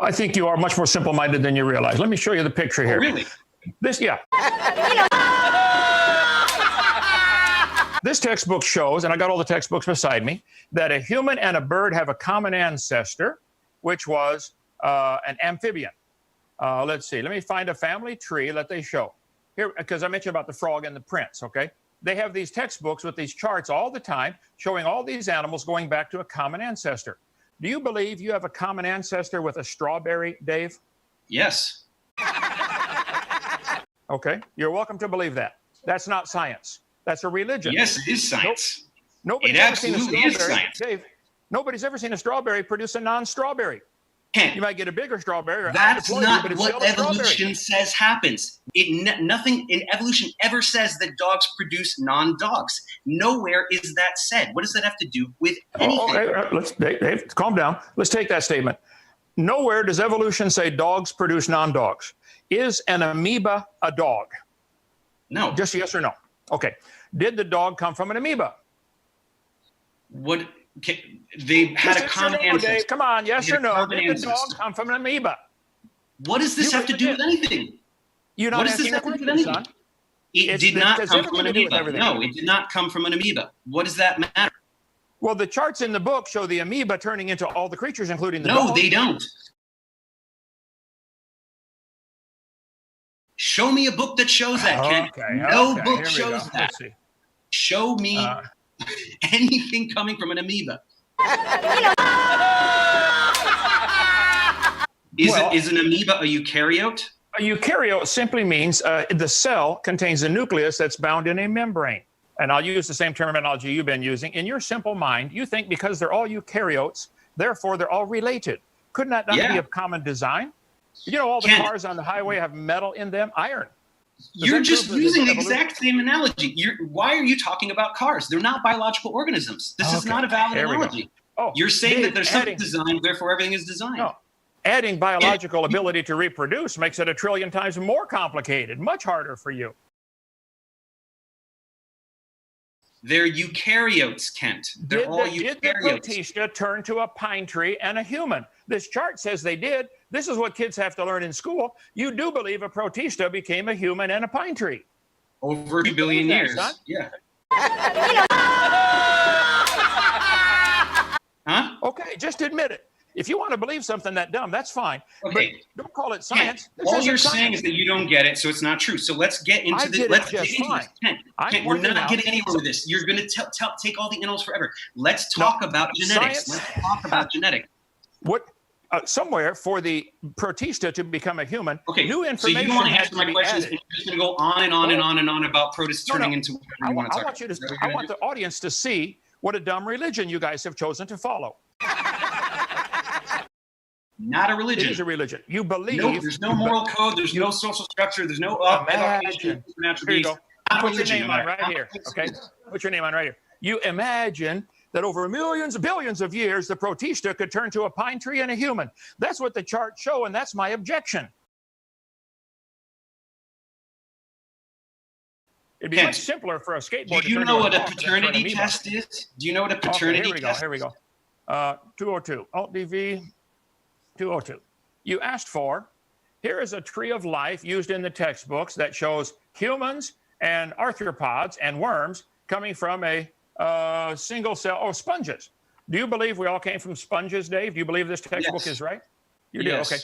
I think you are much more simple-minded than you realize. Let me show you the picture here. Oh, really? Yeah. This textbook shows, and I got all the textbooks beside me, that a human and a bird have a common ancestor, which was an amphibian. Let's see. Let me find a family tree that they show. Here, because I mentioned about the frog and the prince, okay? They have these textbooks with these charts all the time showing all these animals going back to a common ancestor. Do you believe you have a common ancestor with a strawberry, Dave? Yes. Okay. You're welcome to believe that. That's not science. That's a religion. Yes, it is science. Nobody's It ever seen a absolutely is strawberry. science. Dave, nobody's ever seen a strawberry produce a non-strawberry. You might get a bigger strawberry. Or That's not but it's what still a strawberry. evolution says happens. Nothing in evolution ever says that dogs produce non-dogs. Nowhere is that said. What does that have to do with anything? Okay, Dave, calm down. Let's take that statement. Nowhere does evolution say dogs produce non-dogs. Is an amoeba a dog? No. Just yes or no. Okay. Did the dog come from an amoeba? What? They had a common ancestor. Dave, come on, yes or no? Did the dog come from an amoeba? What does this have to do with anything? You're not asking the question, son. It did not come from an amoeba. No, it did not come from an amoeba. What does that matter? Well, the charts in the book show the amoeba turning into all the creatures, including the dog. No, they don't. Show me a book that shows that, Ken. No book shows that. Show me anything coming from an amoeba. Is an amoeba a eukaryote? A eukaryote simply means the cell contains a nucleus that's bound in a membrane. And I'll use the same terminology you've been using. In your simple mind, you think because they're all eukaryotes, therefore they're all related. Couldn't that not be a common design? You know, all the cars on the highway have metal in them, iron. You're just using the exact same analogy. Why are you talking about cars? They're not biological organisms. This is not a valid analogy. You're saying that there's something designed, therefore everything is designed. No. Adding biological ability to reproduce makes it 1 trillion times more complicated, much harder for you. They're eukaryotes, Kent. They're all eukaryotes. Did the protista turn to a pine tree and a human? This chart says they did. This is what kids have to learn in school. You do believe a protista became a human and a pine tree. Over 2 billion years. Yeah. Huh? Okay, just admit it. If you want to believe something that dumb, that's fine. Okay. But don't call it science. All you're saying is that you don't get it, so it's not true. So let's get into this. Let's get into this. Ken, we're not getting anywhere with this. You're going to take all the animals forever. Let's talk about genetics. Let's talk about genetics. What? Somewhere for the protista to become a human, new information. So you don't want to answer my questions, and you're just going to go on and on and on and on about protists turning into whatever you want to talk about. I want the audience to see what a dumb religion you guys have chosen to follow. Not a religion. It is a religion. You believe. No, there's no moral code. There's no social structure. There's no imagine. Here you go. Put your name on right here. Okay. Put your name on right here. You imagine that over millions, billions of years, the protista could turn to a pine tree and a human. That's what the charts show, and that's my objection. It'd be much simpler for a skateboard. Do you know what a paternity test is? Do you know what a paternity test is? Here we go. 202. Alt-DV 202. You asked for, here is a tree of life used in the textbooks that shows humans and arthropods and worms coming from a single cell, sponges. Do you believe we all came from sponges, Dave? Do you believe this textbook is right? You do, okay.